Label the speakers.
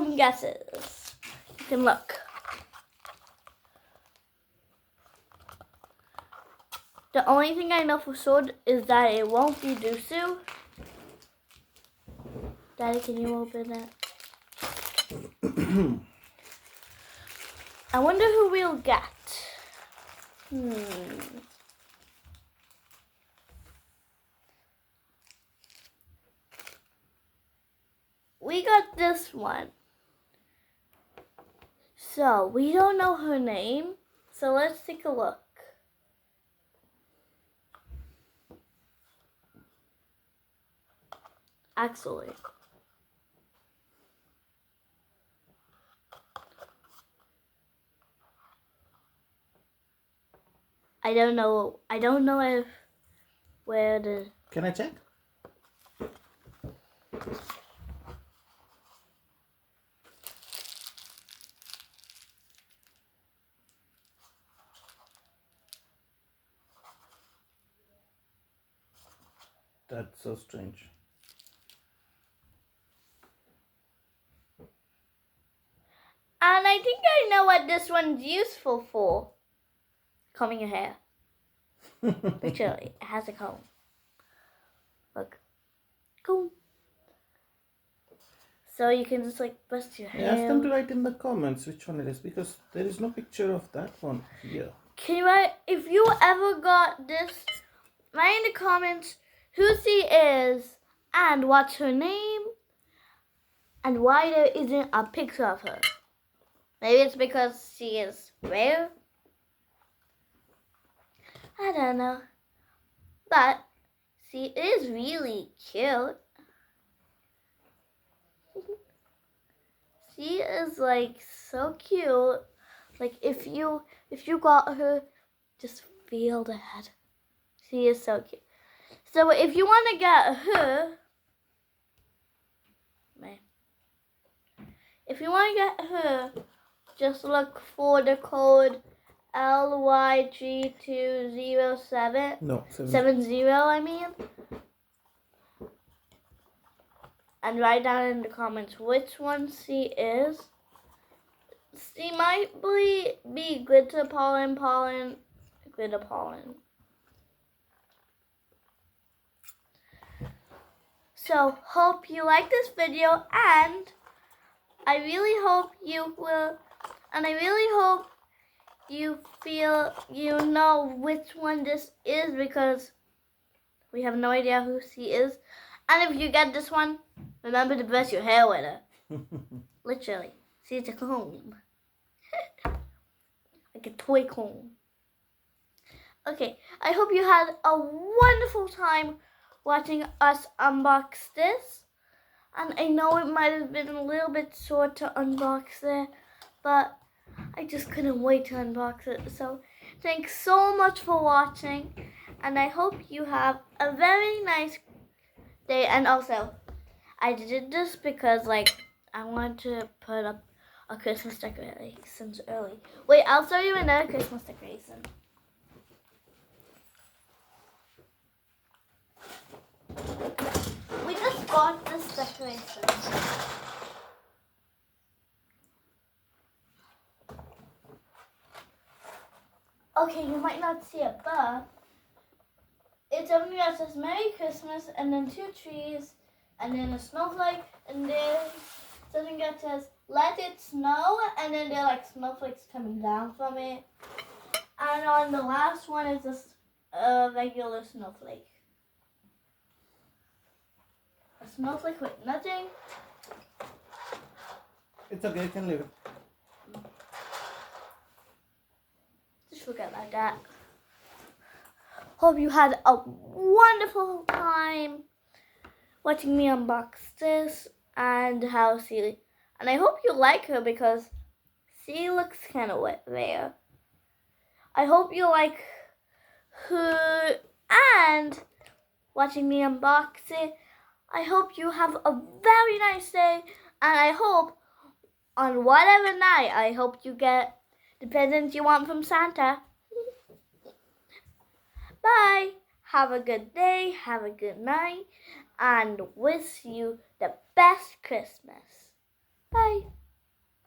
Speaker 1: some guesses. You can look. The only thing I know for sure is that it won't be Dusu. Daddy, can you open it? I wonder who we'll get. We got this one. So, we don't know her name. So, let's take a look. Actually, I don't know if where the...
Speaker 2: Can I check? That's so strange.
Speaker 1: And I think I know what this one's useful for. Combing your hair. Literally, it has a comb. Look. Comb. So you can just like brush your hair.
Speaker 2: Ask them to write in the comments which one it is, because there is no picture of that one here.
Speaker 1: Can you write, if you ever got this, write in the comments who she is and what's her name and why there isn't a picture of her. Maybe it's because she is rare. I don't know. But she is really cute. She is like so cute. Like if you got her, just feel that. She is so cute. So if you want to get her, just look for the code LY3207.
Speaker 2: No,
Speaker 1: 70, I mean. And write down in the comments which one she is. She might be glitter pollen. So, hope you like this video, and I really hope you will, and I really hope you feel you know which one this is, because we have no idea who she is. And if you get this one, remember to brush your hair with it. Literally. See, it's a comb. Like a toy comb. Okay, I hope you had a wonderful time watching us unbox this. And I know it might have been a little bit short to unbox it, but I just couldn't wait to unbox it. So thanks so much for watching, and I hope you have a very nice day. And also, I did this because like I wanted to put up a Christmas decorations early. Wait, I'll show you another Christmas decoration. We just bought this decoration. Okay, you might not see it, but it's something that says Merry Christmas, and then 2 trees, and then a snowflake, and then something that says Let It Snow, and then there are like snowflakes coming down from it. And on the last one is just a regular snowflake. A snowflake with nothing.
Speaker 2: It's okay, you can leave it.
Speaker 1: Just forget about that. Hope you had a wonderful time watching me unbox this and how she, and I hope you like her because she looks kind of rare. I hope you like her and watching me unbox it. I hope you have a very nice day, and I hope on whatever night, I hope you get the presents you want from Santa. Bye. Have a good day, have a good night, and wish you the best Christmas. Bye.